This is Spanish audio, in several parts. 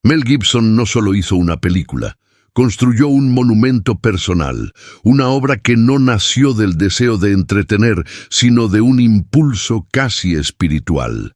Mel Gibson no solo hizo una película, construyó un monumento personal, una obra que no nació del deseo de entretener, sino de un impulso casi espiritual.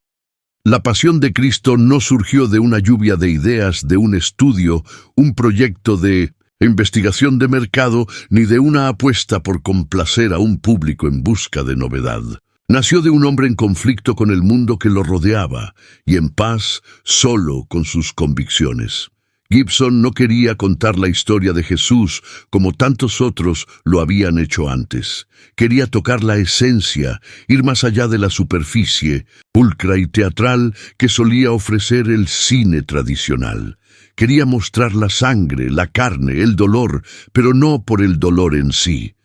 La Pasión de Cristo no surgió de una lluvia de ideas, de un estudio, un proyecto de investigación de mercado, ni de una apuesta por complacer a un público en busca de novedad. Nació de un hombre en conflicto con el mundo que lo rodeaba y en paz solo con sus convicciones. Gibson no quería contar la historia de Jesús como tantos otros lo habían hecho antes. Quería tocar la esencia, ir más allá de la superficie, pulcra y teatral que solía ofrecer el cine tradicional. Quería mostrar la sangre, la carne, el dolor, pero no por el dolor en sí.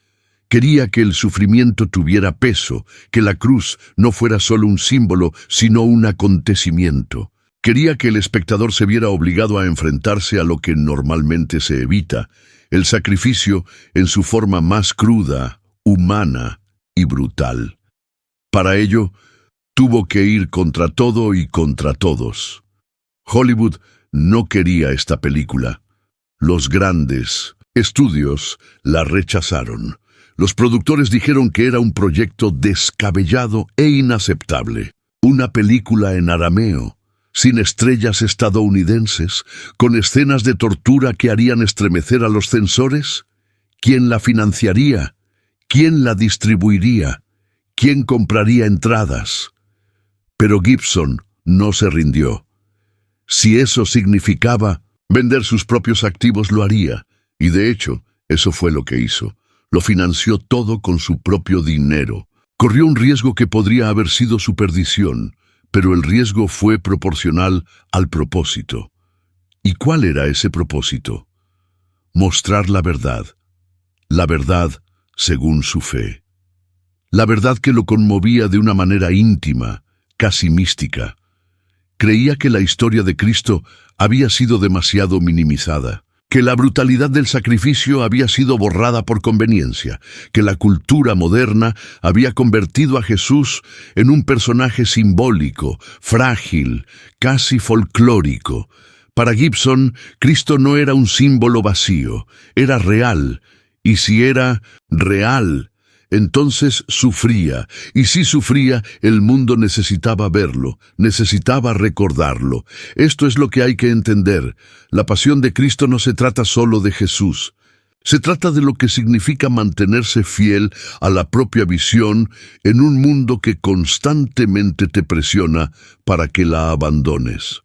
Quería que el sufrimiento tuviera peso, que la cruz no fuera solo un símbolo, sino un acontecimiento. Quería que el espectador se viera obligado a enfrentarse a lo que normalmente se evita, el sacrificio en su forma más cruda, humana y brutal. Para ello, tuvo que ir contra todo y contra todos. Hollywood no quería esta película. Los grandes estudios la rechazaron. Los productores dijeron que era un proyecto descabellado e inaceptable. Una película en arameo, sin estrellas estadounidenses, con escenas de tortura que harían estremecer a los censores. ¿Quién la financiaría? ¿Quién la distribuiría? ¿Quién compraría entradas? Pero Gibson no se rindió. Si eso significaba vender sus propios activos, lo haría. Y de hecho, eso fue lo que hizo. Lo financió todo con su propio dinero. Corrió un riesgo que podría haber sido su perdición, pero el riesgo fue proporcional al propósito. ¿Y cuál era ese propósito? Mostrar la verdad según su fe. La verdad que lo conmovía de una manera íntima, casi mística. Creía que la historia de Cristo había sido demasiado minimizada, que la brutalidad del sacrificio había sido borrada por conveniencia, que la cultura moderna había convertido a Jesús en un personaje simbólico, frágil, casi folclórico. Para Gibson, Cristo no era un símbolo vacío, era real, y si era real, entonces sufría, y si sufría, el mundo necesitaba verlo, necesitaba recordarlo. Esto es lo que hay que entender. La pasión de Cristo no se trata solo de Jesús. Se trata de lo que significa mantenerse fiel a la propia visión en un mundo que constantemente te presiona para que la abandones.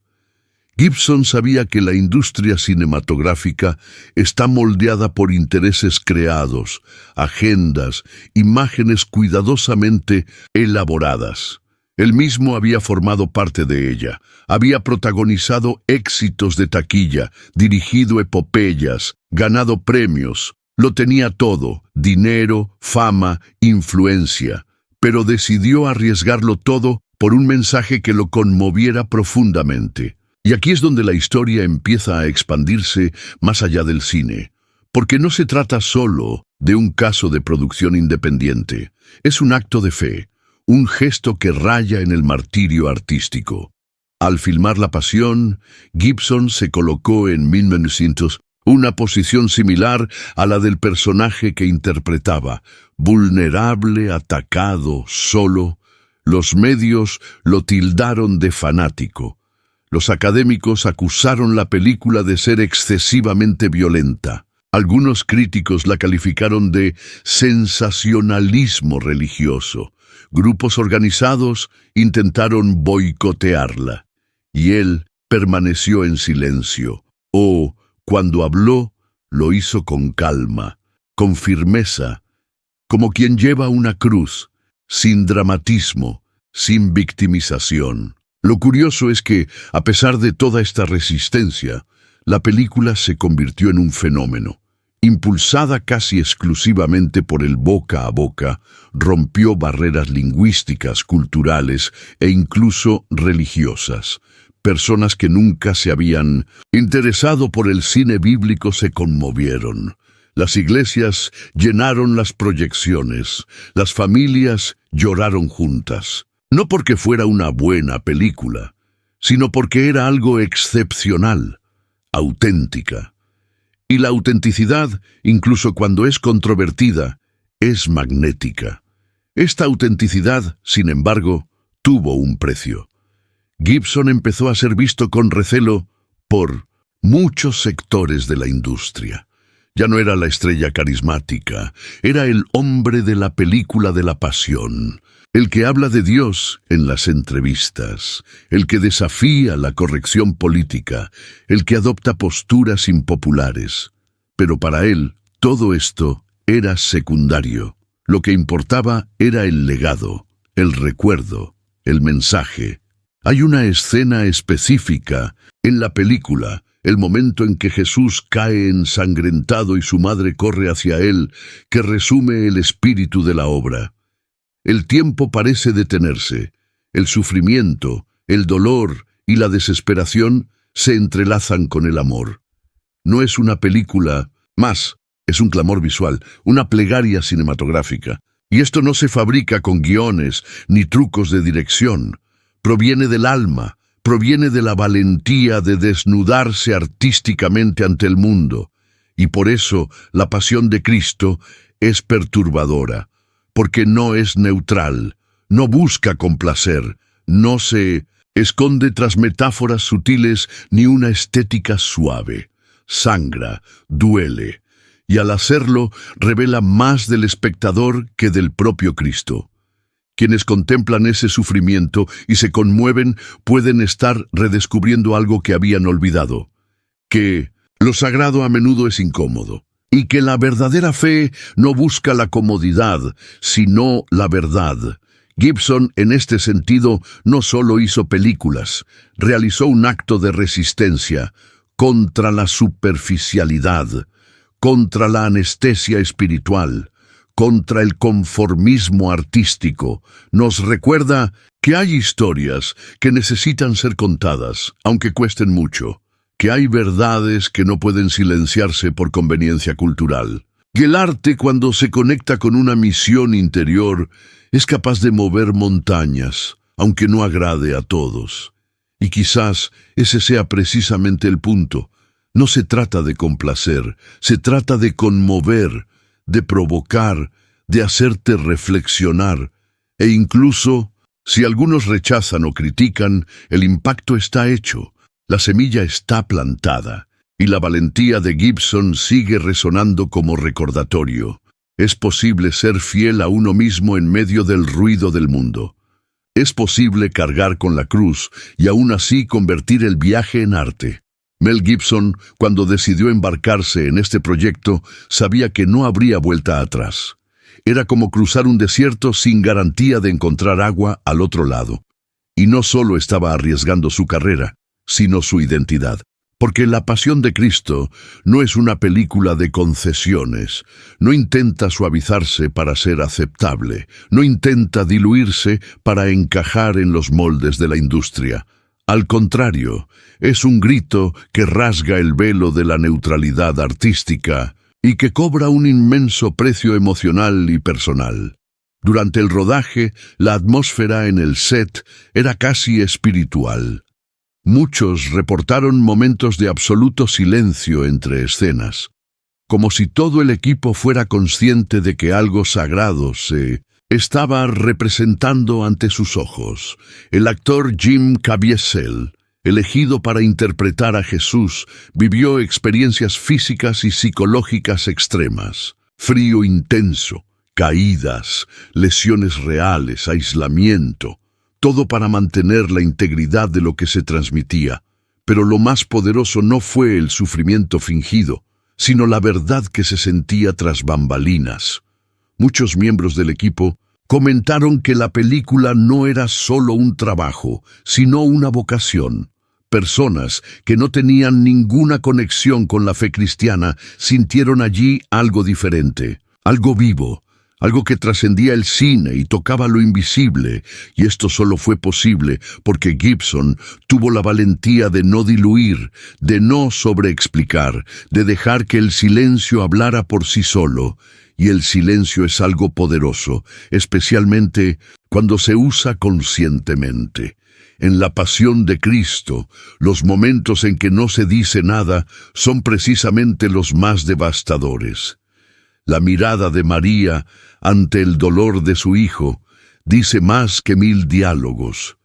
Gibson sabía que la industria cinematográfica está moldeada por intereses creados, agendas, imágenes cuidadosamente elaboradas. Él mismo había formado parte de ella, había protagonizado éxitos de taquilla, dirigido epopeyas, ganado premios. Lo tenía todo: dinero, fama, influencia. Pero decidió arriesgarlo todo por un mensaje que lo conmoviera profundamente. Y aquí es donde la historia empieza a expandirse más allá del cine, porque no se trata solo de un caso de producción independiente. Es un acto de fe, un gesto que raya en el martirio artístico. Al filmar La Pasión, Gibson se colocó en 1900 una posición similar a la del personaje que interpretaba, vulnerable, atacado, solo. Los medios lo tildaron de fanático. Los académicos acusaron la película de ser excesivamente violenta. Algunos críticos la calificaron de sensacionalismo religioso. Grupos organizados intentaron boicotearla. Y él permaneció en silencio. Cuando habló, lo hizo con calma, con firmeza, como quien lleva una cruz, sin dramatismo, sin victimización. Lo curioso es que, a pesar de toda esta resistencia, la película se convirtió en un fenómeno. Impulsada casi exclusivamente por el boca a boca, rompió barreras lingüísticas, culturales e incluso religiosas. Personas que nunca se habían interesado por el cine bíblico se conmovieron. Las iglesias llenaron las proyecciones, las familias lloraron juntas. No porque fuera una buena película, sino porque era algo excepcional. auténtica. Y la autenticidad, incluso cuando es controvertida, es magnética. Esta autenticidad, sin embargo, tuvo un precio. Gibson empezó a ser visto con recelo por muchos sectores de la industria. Ya no era la estrella carismática, era el hombre de la película de la pasión, el que habla de Dios en las entrevistas, el que desafía la corrección política, el que adopta posturas impopulares. Pero para él, todo esto era secundario. Lo que importaba era el legado, el recuerdo, el mensaje. Hay una escena específica en la película, el momento en que Jesús cae ensangrentado y su madre corre hacia él, que resume el espíritu de la obra. El tiempo parece detenerse. El sufrimiento, el dolor y la desesperación se entrelazan con el amor. No es una película más, es un clamor visual, una plegaria cinematográfica. Y esto no se fabrica con guiones ni trucos de dirección. Proviene del alma, proviene de la valentía de desnudarse artísticamente ante el mundo. Y por eso la pasión de Cristo es perturbadora, porque no es neutral, no busca complacer, no se esconde tras metáforas sutiles ni una estética suave. Sangra, duele, y al hacerlo revela más del espectador que del propio Cristo. Quienes contemplan ese sufrimiento y se conmueven pueden estar redescubriendo algo que habían olvidado, que lo sagrado a menudo es incómodo, y que la verdadera fe no busca la comodidad, sino la verdad. Gibson, en este sentido, no solo hizo películas, realizó un acto de resistencia contra la superficialidad, contra la anestesia espiritual, contra el conformismo artístico. Nos recuerda que hay historias que necesitan ser contadas, aunque cuesten mucho, que hay verdades que no pueden silenciarse por conveniencia cultural. Que el arte, cuando se conecta con una misión interior, es capaz de mover montañas, aunque no agrade a todos. Y quizás ese sea precisamente el punto. No se trata de complacer, se trata de conmover, de provocar, de hacerte reflexionar. E incluso, si algunos rechazan o critican, el impacto está hecho, la semilla está plantada, y la valentía de Gibson sigue resonando como recordatorio. Es posible ser fiel a uno mismo en medio del ruido del mundo. Es posible cargar con la cruz y aún así convertir el viaje en arte. Mel Gibson, cuando decidió embarcarse en este proyecto, sabía que no habría vuelta atrás. Era como cruzar un desierto sin garantía de encontrar agua al otro lado. Y no solo estaba arriesgando su carrera, sino su identidad. Porque La Pasión de Cristo no es una película de concesiones, no intenta suavizarse para ser aceptable, no intenta diluirse para encajar en los moldes de la industria. Al contrario, es un grito que rasga el velo de la neutralidad artística y que cobra un inmenso precio emocional y personal. Durante el rodaje, la atmósfera en el set era casi espiritual. Muchos reportaron momentos de absoluto silencio entre escenas, como si todo el equipo fuera consciente de que algo sagrado se estaba representando ante sus ojos. El actor Jim Caviezel, elegido para interpretar a Jesús, vivió experiencias físicas y psicológicas extremas. Frío intenso, caídas, lesiones reales, aislamiento, todo para mantener la integridad de lo que se transmitía. Pero lo más poderoso no fue el sufrimiento fingido, sino la verdad que se sentía tras bambalinas. Muchos miembros del equipo comentaron que la película no era solo un trabajo, sino una vocación. Personas que no tenían ninguna conexión con la fe cristiana sintieron allí algo diferente, algo vivo, algo que trascendía el cine y tocaba lo invisible, y esto solo fue posible porque Gibson tuvo la valentía de no diluir, de no sobreexplicar, de dejar que el silencio hablara por sí solo. Y el silencio es algo poderoso, especialmente cuando se usa conscientemente. En la pasión de Cristo, los momentos en que no se dice nada son precisamente los más devastadores. La mirada de María ante el dolor de su hijo dice más que 1000 diálogos.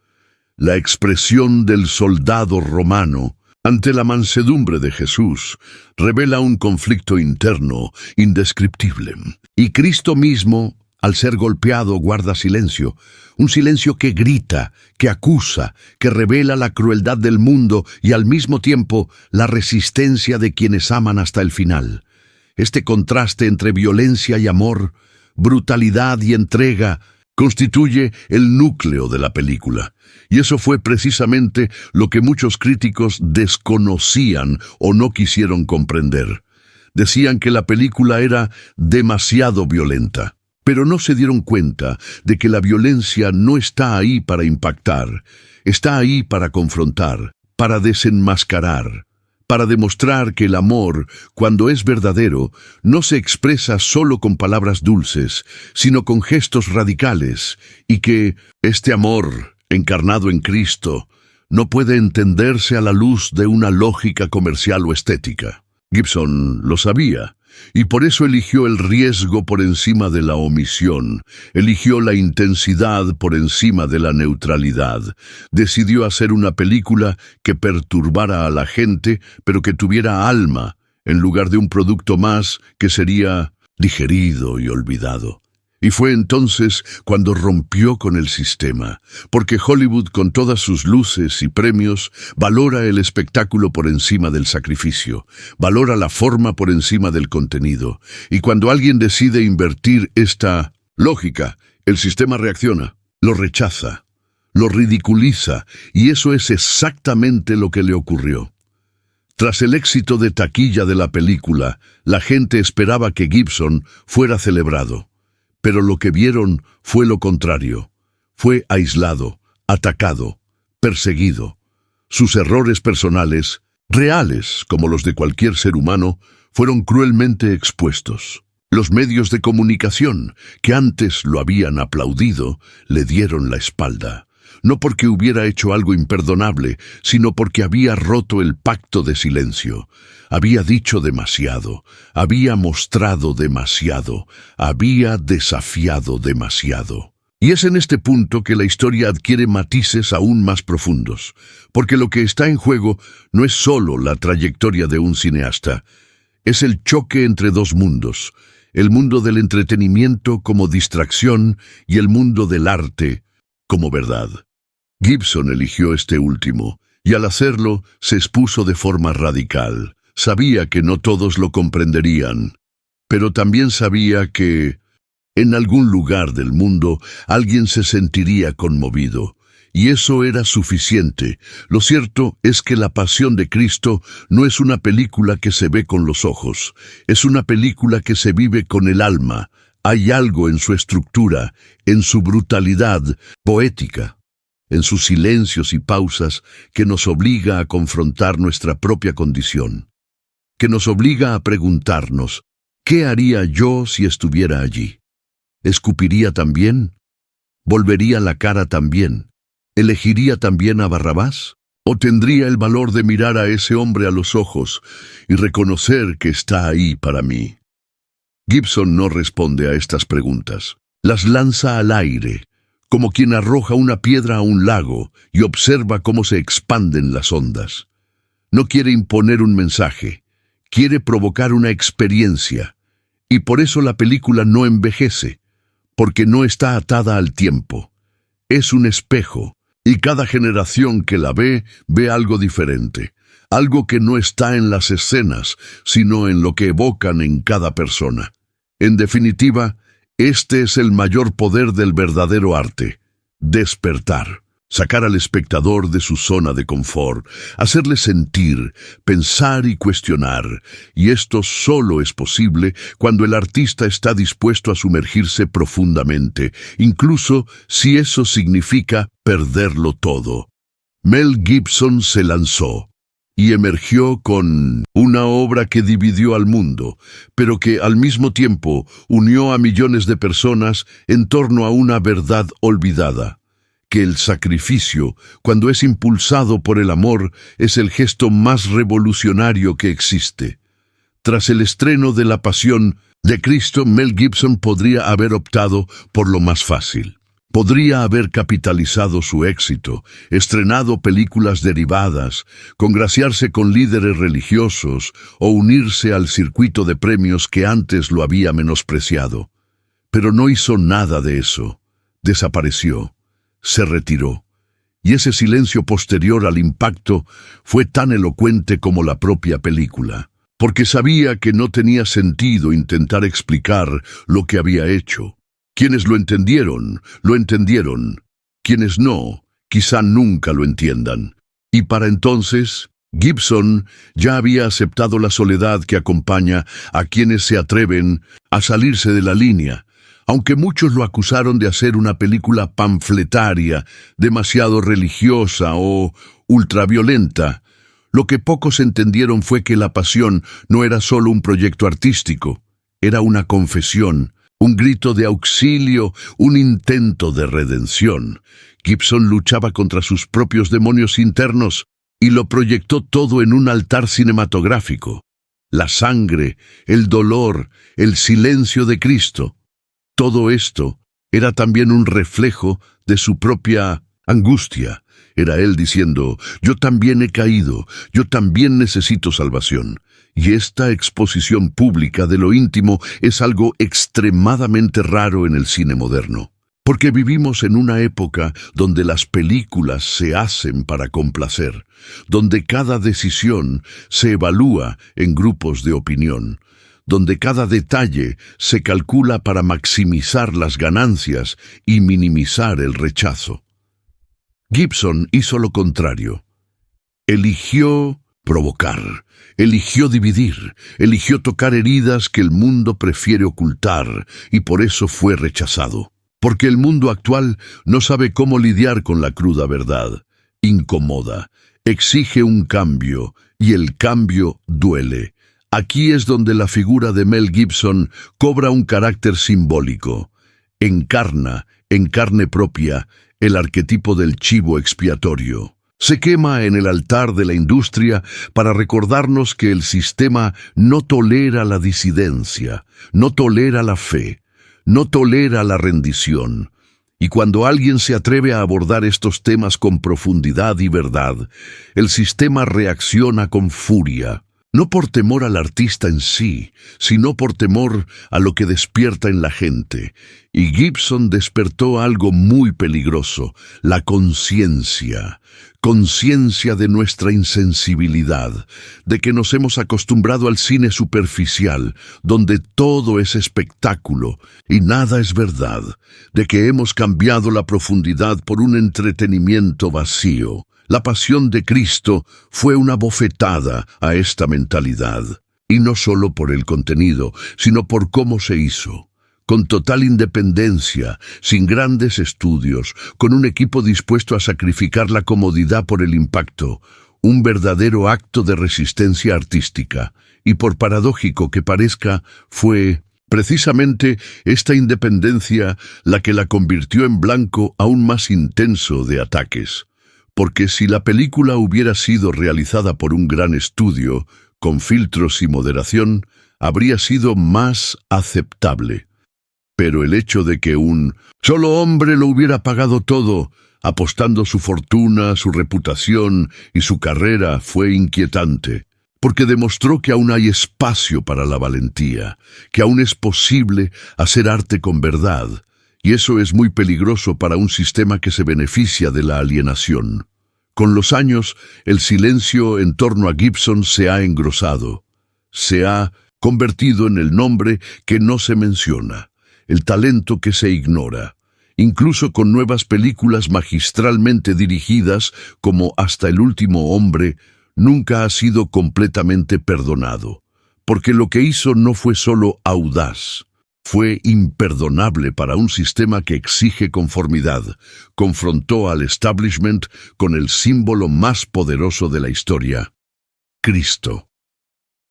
La expresión del soldado romano ante la mansedumbre de Jesús revela un conflicto interno indescriptible. Y Cristo mismo, al ser golpeado, guarda silencio, un silencio que grita, que acusa, que revela la crueldad del mundo y al mismo tiempo la resistencia de quienes aman hasta el final. Este contraste entre violencia y amor, brutalidad y entrega, constituye el núcleo de la película. Y eso fue precisamente lo que muchos críticos desconocían o no quisieron comprender. Decían que la película era demasiado violenta, pero no se dieron cuenta de que la violencia no está ahí para impactar, está ahí para confrontar, para desenmascarar, para demostrar que el amor, cuando es verdadero, no se expresa solo con palabras dulces, sino con gestos radicales, y que este amor, encarnado en Cristo, no puede entenderse a la luz de una lógica comercial o estética. Gibson lo sabía, y por eso eligió el riesgo por encima de la omisión, eligió la intensidad por encima de la neutralidad. Decidió hacer una película que perturbara a la gente, pero que tuviera alma, en lugar de un producto más que sería digerido y olvidado. Y fue entonces cuando rompió con el sistema, porque Hollywood, con todas sus luces y premios, valora el espectáculo por encima del sacrificio, valora la forma por encima del contenido. Y cuando alguien decide invertir esta lógica, el sistema reacciona, lo rechaza, lo ridiculiza, y eso es exactamente lo que le ocurrió. Tras el éxito de taquilla de la película, la gente esperaba que Gibson fuera celebrado. Pero lo que vieron fue lo contrario. Fue aislado, atacado, perseguido. Sus errores personales, reales como los de cualquier ser humano, fueron cruelmente expuestos. Los medios de comunicación, que antes lo habían aplaudido, le dieron la espalda. No porque hubiera hecho algo imperdonable, sino porque había roto el pacto de silencio. Había dicho demasiado, había mostrado demasiado, había desafiado demasiado. Y es en este punto que la historia adquiere matices aún más profundos, porque lo que está en juego no es solo la trayectoria de un cineasta, es el choque entre dos mundos, el mundo del entretenimiento como distracción y el mundo del arte como verdad. Gibson eligió este último, y al hacerlo se expuso de forma radical. Sabía que no todos lo comprenderían, pero también sabía que, en algún lugar del mundo, alguien se sentiría conmovido, y eso era suficiente. Lo cierto es que La Pasión de Cristo no es una película que se ve con los ojos, es una película que se vive con el alma. Hay algo en su estructura, en su brutalidad poética, en sus silencios y pausas que nos obliga a confrontar nuestra propia condición, que nos obliga a preguntarnos, ¿qué haría yo si estuviera allí? ¿Escupiría también? ¿Volvería la cara también? ¿Elegiría también a Barrabás? ¿O tendría el valor de mirar a ese hombre a los ojos y reconocer que está ahí para mí? Gibson no responde a estas preguntas. Las lanza al aire, como quien arroja una piedra a un lago y observa cómo se expanden las ondas. No quiere imponer un mensaje, quiere provocar una experiencia, y por eso la película no envejece, porque no está atada al tiempo. Es un espejo, y cada generación que la ve algo diferente, algo que no está en las escenas, sino en lo que evocan en cada persona. En definitiva, este es el mayor poder del verdadero arte: despertar, sacar al espectador de su zona de confort, hacerle sentir, pensar y cuestionar. Y esto solo es posible cuando el artista está dispuesto a sumergirse profundamente, incluso si eso significa perderlo todo. Mel Gibson se lanzó y emergió con una obra que dividió al mundo, pero que al mismo tiempo unió a millones de personas en torno a una verdad olvidada, que el sacrificio, cuando es impulsado por el amor, es el gesto más revolucionario que existe. Tras el estreno de La Pasión de Cristo, Mel Gibson podría haber optado por lo más fácil. Podría haber capitalizado su éxito, estrenado películas derivadas, congraciarse con líderes religiosos o unirse al circuito de premios que antes lo había menospreciado. Pero no hizo nada de eso. Desapareció, se retiró. Y ese silencio posterior al impacto fue tan elocuente como la propia película, porque sabía que no tenía sentido intentar explicar lo que había hecho. Quienes lo entendieron, lo entendieron. Quienes no, quizá nunca lo entiendan. Y para entonces, Gibson ya había aceptado la soledad que acompaña a quienes se atreven a salirse de la línea, aunque muchos lo acusaron de hacer una película panfletaria, demasiado religiosa o ultraviolenta. Lo que pocos entendieron fue que La Pasión no era solo un proyecto artístico, era una confesión, un grito de auxilio, un intento de redención. Gibson luchaba contra sus propios demonios internos y lo proyectó todo en un altar cinematográfico. La sangre, el dolor, el silencio de Cristo. Todo esto era también un reflejo de su propia angustia. Era él diciendo, yo también he caído, yo también necesito salvación. Y esta exposición pública de lo íntimo es algo extremadamente raro en el cine moderno. Porque vivimos en una época donde las películas se hacen para complacer, donde cada decisión se evalúa en grupos de opinión, donde cada detalle se calcula para maximizar las ganancias y minimizar el rechazo. Gibson hizo lo contrario. Eligió provocar, eligió dividir, eligió tocar heridas que el mundo prefiere ocultar, y por eso fue rechazado. Porque el mundo actual no sabe cómo lidiar con la cruda verdad. Incomoda, exige un cambio, y el cambio duele. Aquí es donde la figura de Mel Gibson cobra un carácter simbólico. Encarna, en carne propia, el arquetipo del chivo expiatorio. Se quema en el altar de la industria para recordarnos que el sistema no tolera la disidencia, no tolera la fe, no tolera la rendición. Y cuando alguien se atreve a abordar estos temas con profundidad y verdad, el sistema reacciona con furia. No por temor al artista en sí, sino por temor a lo que despierta en la gente. Y Gibson despertó algo muy peligroso, la conciencia. Conciencia de nuestra insensibilidad, de que nos hemos acostumbrado al cine superficial, donde todo es espectáculo y nada es verdad, de que hemos cambiado la profundidad por un entretenimiento vacío. La pasión de Cristo fue una bofetada a esta mentalidad, y no solo por el contenido, sino por cómo se hizo. Con total independencia, sin grandes estudios, con un equipo dispuesto a sacrificar la comodidad por el impacto, un verdadero acto de resistencia artística. Y por paradójico que parezca, fue precisamente esta independencia la que la convirtió en blanco aún más intenso de ataques. Porque si la película hubiera sido realizada por un gran estudio, con filtros y moderación, habría sido más aceptable. Pero el hecho de que un solo hombre lo hubiera pagado todo, apostando su fortuna, su reputación y su carrera, fue inquietante, porque demostró que aún hay espacio para la valentía, que aún es posible hacer arte con verdad, y eso es muy peligroso para un sistema que se beneficia de la alienación. Con los años, el silencio en torno a Gibson se ha engrosado, se ha convertido en el nombre que no se menciona, el talento que se ignora, incluso con nuevas películas magistralmente dirigidas como Hasta el último hombre, nunca ha sido completamente perdonado, porque lo que hizo no fue solo audaz, fue imperdonable para un sistema que exige conformidad. Confrontó al establishment con el símbolo más poderoso de la historia, Cristo.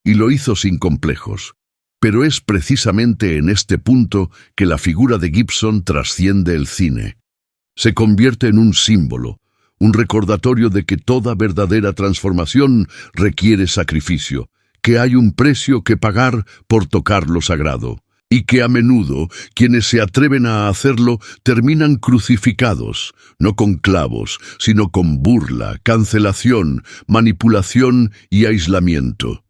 Y lo hizo sin complejos. Pero es precisamente en este punto que la figura de Gibson trasciende el cine. Se convierte en un símbolo, un recordatorio de que toda verdadera transformación requiere sacrificio, que hay un precio que pagar por tocar lo sagrado, y que a menudo quienes se atreven a hacerlo terminan crucificados, no con clavos, sino con burla, cancelación, manipulación y aislamiento.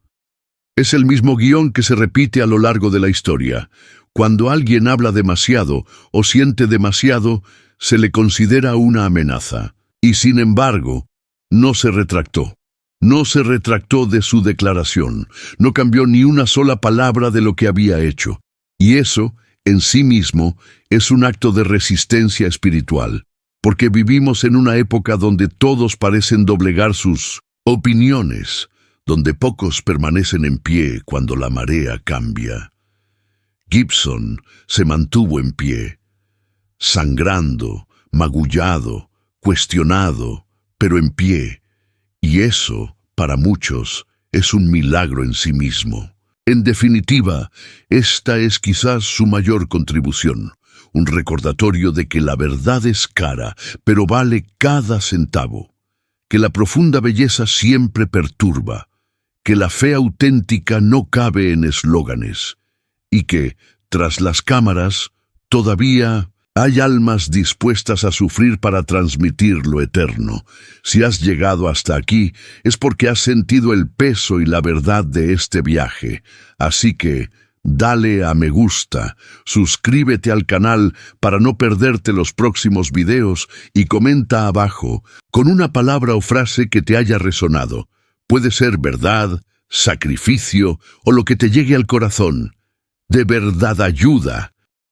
Es el mismo guión que se repite a lo largo de la historia. Cuando alguien habla demasiado o siente demasiado, se le considera una amenaza. Y sin embargo, no se retractó. No se retractó de su declaración. No cambió ni una sola palabra de lo que había hecho. Y eso, en sí mismo, es un acto de resistencia espiritual. Porque vivimos en una época donde todos parecen doblegar sus opiniones, donde pocos permanecen en pie cuando la marea cambia. Gibson se mantuvo en pie, sangrando, magullado, cuestionado, pero en pie, y eso, para muchos, es un milagro en sí mismo. En definitiva, esta es quizás su mayor contribución, un recordatorio de que la verdad es cara, pero vale cada centavo, que la profunda belleza siempre perturba, que la fe auténtica no cabe en eslóganes, y que, tras las cámaras, todavía hay almas dispuestas a sufrir para transmitir lo eterno. Si has llegado hasta aquí, es porque has sentido el peso y la verdad de este viaje. Así que, dale a me gusta, suscríbete al canal para no perderte los próximos videos y comenta abajo con una palabra o frase que te haya resonado. Puede ser verdad, sacrificio o lo que te llegue al corazón. De verdad ayuda